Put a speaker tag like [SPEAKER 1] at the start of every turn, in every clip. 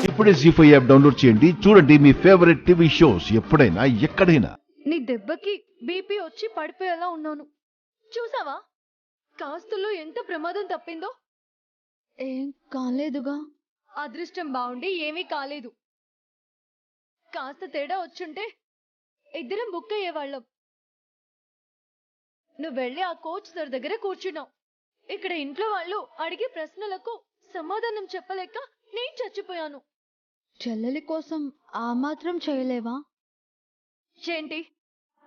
[SPEAKER 1] ఇప్పుడే జీ5 app download చేయండి. చూడండి మీ ఫేవరెట్ టీవీ షోస్ ఎప్పుడైనా ఎక్కడైనా.
[SPEAKER 2] నీ దెబ్బకి బీపీ వచ్చి పడిపోయేలా ఉన్నాను. చూసావా కాస్తుల్లో ఎంత ప్రమాదం తప్పిందో? ఏం కాలేదుగా. అదృష్టం బాగుండి ఏమీ కాలేదు. కాస్త తేడా వచ్చుంటే ఇద్దరం బుక్ అయ్యేవాళ్ళం. నువ్వు వెళ్ళి ఆ కోచ్ సార్ దగ్గర కూర్చున్నావు. ఇక్కడ ఇంట్లో వాళ్ళు అడిగే ప్రశ్నలకు సమాధానం చెప్పలేక నేను చచ్చిపోయాను. చెల్లెలి కోసం ఆ మాత్రం చేయలేవా? ఏంటి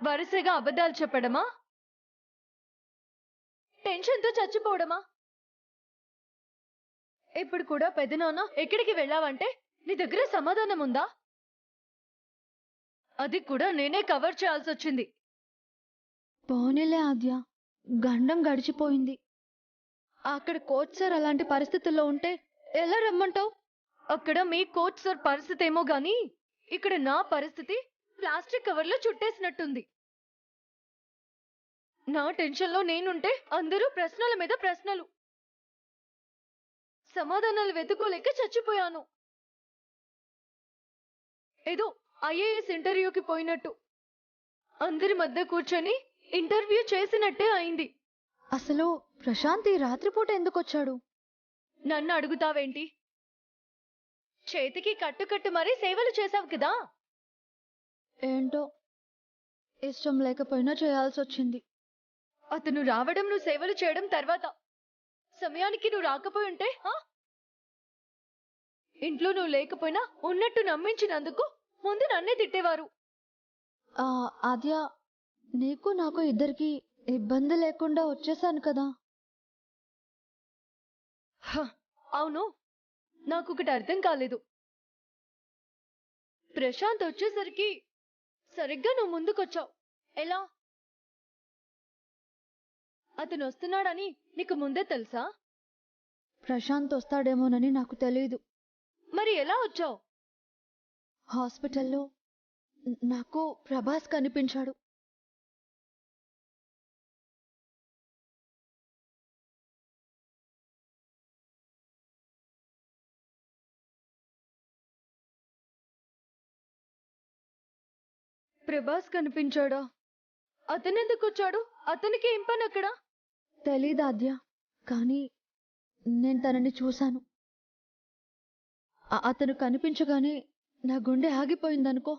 [SPEAKER 2] వరుసగా అబద్ధాలు చెప్పడమా? టెన్షన్తో చచ్చిపోవడమా? ఇప్పుడు కూడా పెదనాన్న ఎక్కడికి వెళ్ళావంటే నీ దగ్గర సమాధానం ఉందా? అది కూడా నేనే కవర్ చేయాల్సి వచ్చింది. పోనీలే ఆద్య, గండం గడిచిపోయింది. అక్కడ కోచ్ సార్ అలాంటి పరిస్థితుల్లో ఉంటే ఎలా రమ్మంటావు? అక్కడ మీ కోచ్ సార్ పరిస్థితి ఏమో గాని ఇక్కడ నా పరిస్థితి ప్లాస్టిక్ కవర్లో చుట్టేసినట్టుంది. నా టెన్షన్లో నేనుంటే అందరూ ప్రశ్నల మీద ప్రశ్నలు, సమాధానాలు వెతుక్కోలేక చచ్చిపోయాను. ఏదో ఐఏఎస్ ఇంటర్వ్యూకి పోయినట్టు అందరి మధ్య కూర్చొని ఇంటర్వ్యూ చేసినట్టే అయింది. అసలు ప్రశాంత్ ఈ రాత్రిపూట ఎందుకొచ్చాడు? నన్ను అడుగుతావేంటి? చేతికి కట్టు మరీ సేవలు చేశావు కదా. ఏంటో ఇష్టం లేకపోయినా చేయాల్సి వచ్చింది. అతను రావడం, నువ్వు సేవలు చేయడం తర్వాత సమయానికి నువ్వు రాకపోయి ఉంటే ఇంట్లో నువ్వు లేకపోయినా ఉన్నట్టు నమ్మించినందుకు ముందు నన్నే తిట్టేవారు. ఆద్య, నీకు నాకు ఇద్దరికి ఇబ్బంది లేకుండా వచ్చేసాను కదా. అవును, నాకు ఒకటి అర్థం కాలేదు. ప్రశాంత్ వచ్చేసరికి సరిగ్గా నువ్వు ముందుకొచ్చావు. ఎలా? అతను వస్తున్నాడని నీకు ముందే తెలుసా? ప్రశాంత్ వస్తాడేమోనని నాకు తెలియదు. మరి ఎలా వచ్చావు? హాస్పిటల్లో నాకు ప్రభాస్ కనిపించాడు. ప్రభాస్ కనిపించాడా? అతనెందుకు వచ్చాడు? అతనికి ఏం పని అక్కడ? తెలీదాద్య, కానీ నేను తనని చూశాను. అతను కనిపించగానే నా గుండె ఆగిపోయిందనుకో.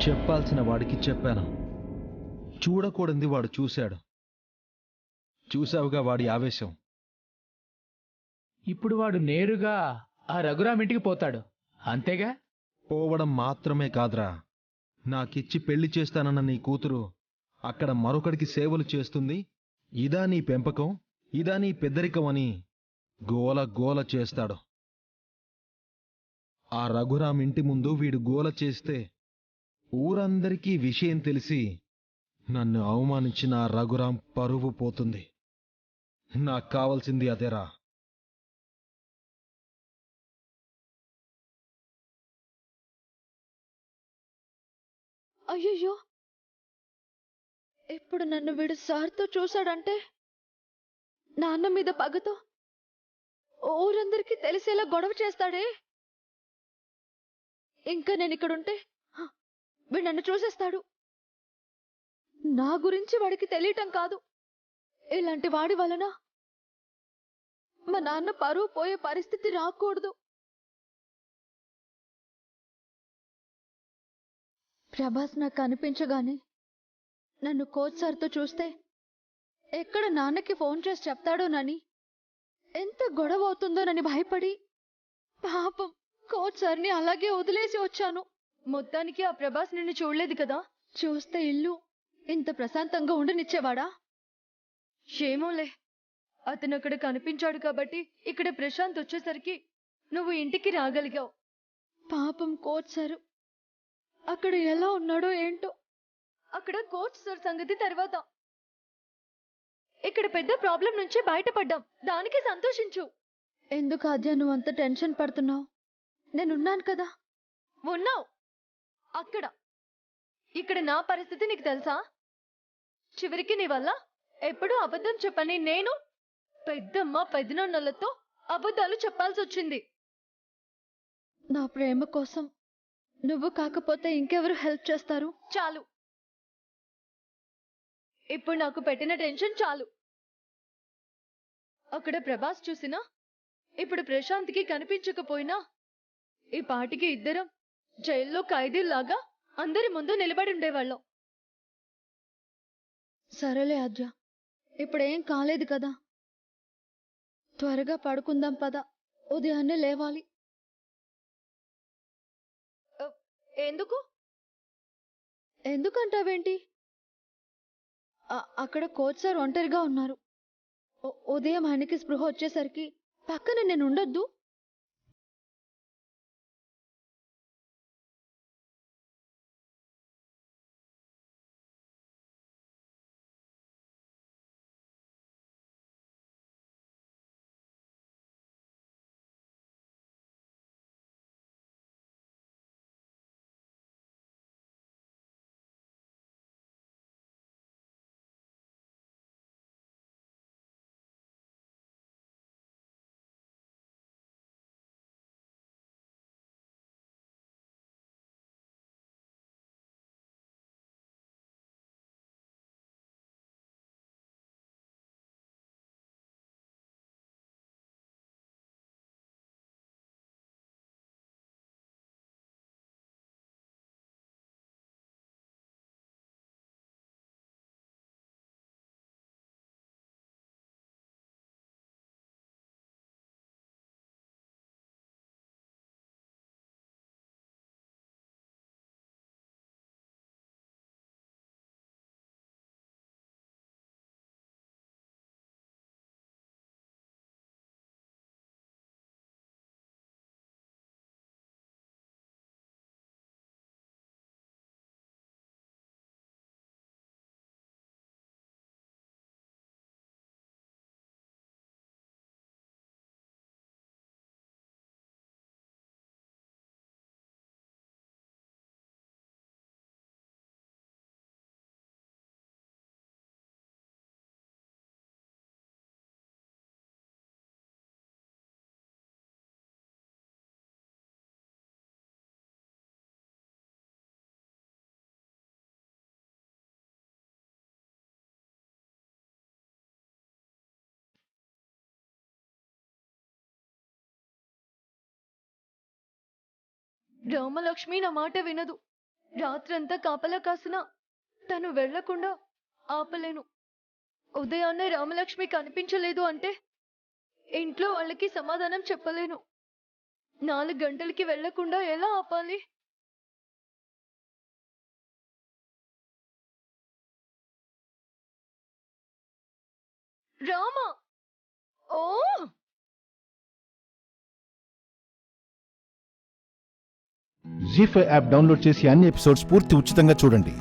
[SPEAKER 3] చెప్పాల్సిన వాడికి చెప్పాను. చూడకూడనిది వాడు చూశాడు. చూశావుగా వాడి ఆవేశం.
[SPEAKER 4] ఇప్పుడు వాడు నేరుగా ఆ రఘురామ్ ఇంటికి పోతాడు, అంతేగా?
[SPEAKER 3] పోవడం మాత్రమే కాదురా, నాకిచ్చి పెళ్లి చేస్తానన్న నీ కూతురు అక్కడ మరొకడికి సేవలు చేస్తుంది. ఇదా నీ పెంపకం, ఇదా నీ పెద్దరికం అని గోల గోల చేస్తాడు. ఆ రఘురామ్ ఇంటి ముందు వీడు గోల చేస్తే ఊరందరికీ విషయం తెలిసి నన్ను అవమానించిన ఆ రఘురామ్ పరువు పోతుంది. నాకు కావాల్సింది అదేరా.
[SPEAKER 2] అయ్యయ్యో, ఇప్పుడు నన్ను వీడు సార్తో చూశాడంటే నాన్న మీద పగతో ఊరందరికీ తెలిసేలా గొడవ చేస్తాడే. ఇంకా నేను ఇక్కడుంటే వీడు నన్ను చూసేస్తాడు. నా గురించి వాడికి తెలియటం కాదు, ఇలాంటి వాడి వలన మా నాన్న పరువు పోయే పరిస్థితి రాకూడదు. ప్రభాస్ నాకు కనిపించగానే నన్ను కోచ్ సార్తో చూస్తే ఎక్కడ నాన్నకి ఫోన్ చేసి చెప్తాడోనని, ఎంత గొడవ అవుతుందోనని భయపడి పాపం కోచ్ సార్ని అలాగే వదిలేసి వచ్చాను. మొత్తానికి ఆ ప్రభాస్ నిన్ను చూడలేదు కదా. చూస్తే ఇల్లు ఇంత ప్రశాంతంగా ఉండనిచ్చేవాడా? ఏమోలే, అతను అక్కడ కనిపించాడు కాబట్టి ఇక్కడ ప్రశాంత్ వచ్చేసరికి నువ్వు ఇంటికి రాగలిగావు. పాపం కోచ్ సార్ అక్కడ ఎలా ఉన్నాడో ఏంటో. అక్కడ కోచ్ సార్ సంగతి తర్వాత. ఇక్కడ పెద్ద ప్రాబ్లం నుంచి బయటపడ్డాం, దానికి సంతోషించు. ఎందుకు ఆద్య నువ్వు అంత టెన్షన్ పడుతున్నావు? నేనున్నాను కదా. ఉన్నావు అక్కడ. ఇక్కడ నా పరిస్థితి నీకు తెలుసా? చివరికి నీ వల్ల ఎప్పుడు అబద్ధం చెప్పని నేను పెద్దమ్మ పెదనాన్నలతో అబద్ధాలు చెప్పాల్సి వచ్చింది. నా ప్రేమ కోసం నువ్వు కాకపోతే ఇంకెవరు హెల్ప్ చేస్తారు? చాలు, ఇప్పుడు నాకు పెట్టిన టెన్షన్ చాలు. అక్కడ ప్రభాస్ చూసినా, ఇప్పుడు ప్రశాంత్కి కనిపించకపోయినా ఈ పాటికి ఇద్దరం జైల్లో ఖైదీల్లాగా అందరి ముందు నిలబడి ఉండేవాళ్ళం. సరేలే ఆద్య, ఇప్పుడేం కాలేదు కదా, త్వరగా పడుకుందాం పద, ఉదయాన్నే లేవాలి. ఎందుకు? ఎందుకంటావేంటి? అక్కడ కోచ్ సార్ ఒంటరిగా ఉన్నారు. ఉదయం ఆయనకి స్పృహ వచ్చేసరికి పక్కన నేను ఉండొద్దు? రామలక్ష్మి నా మాట వినదు. రాత్రంతా కాపలా కాసినా తను వెళ్లకుండా ఆపలేను. ఉదయాన్నే రామలక్ష్మి కనిపించలేదు అంటే ఇంట్లో వాళ్ళకి సమాధానం చెప్పలేను. 4 గంటలకి వెళ్లకుండా ఎలా ఆపాలి? రామా! ఓ
[SPEAKER 1] జీ5 యాప్ డౌన్లోడ్ చేసి అన్ని ఎపిసోడ్స్ పూర్తి ఉచితంగా చూడండి.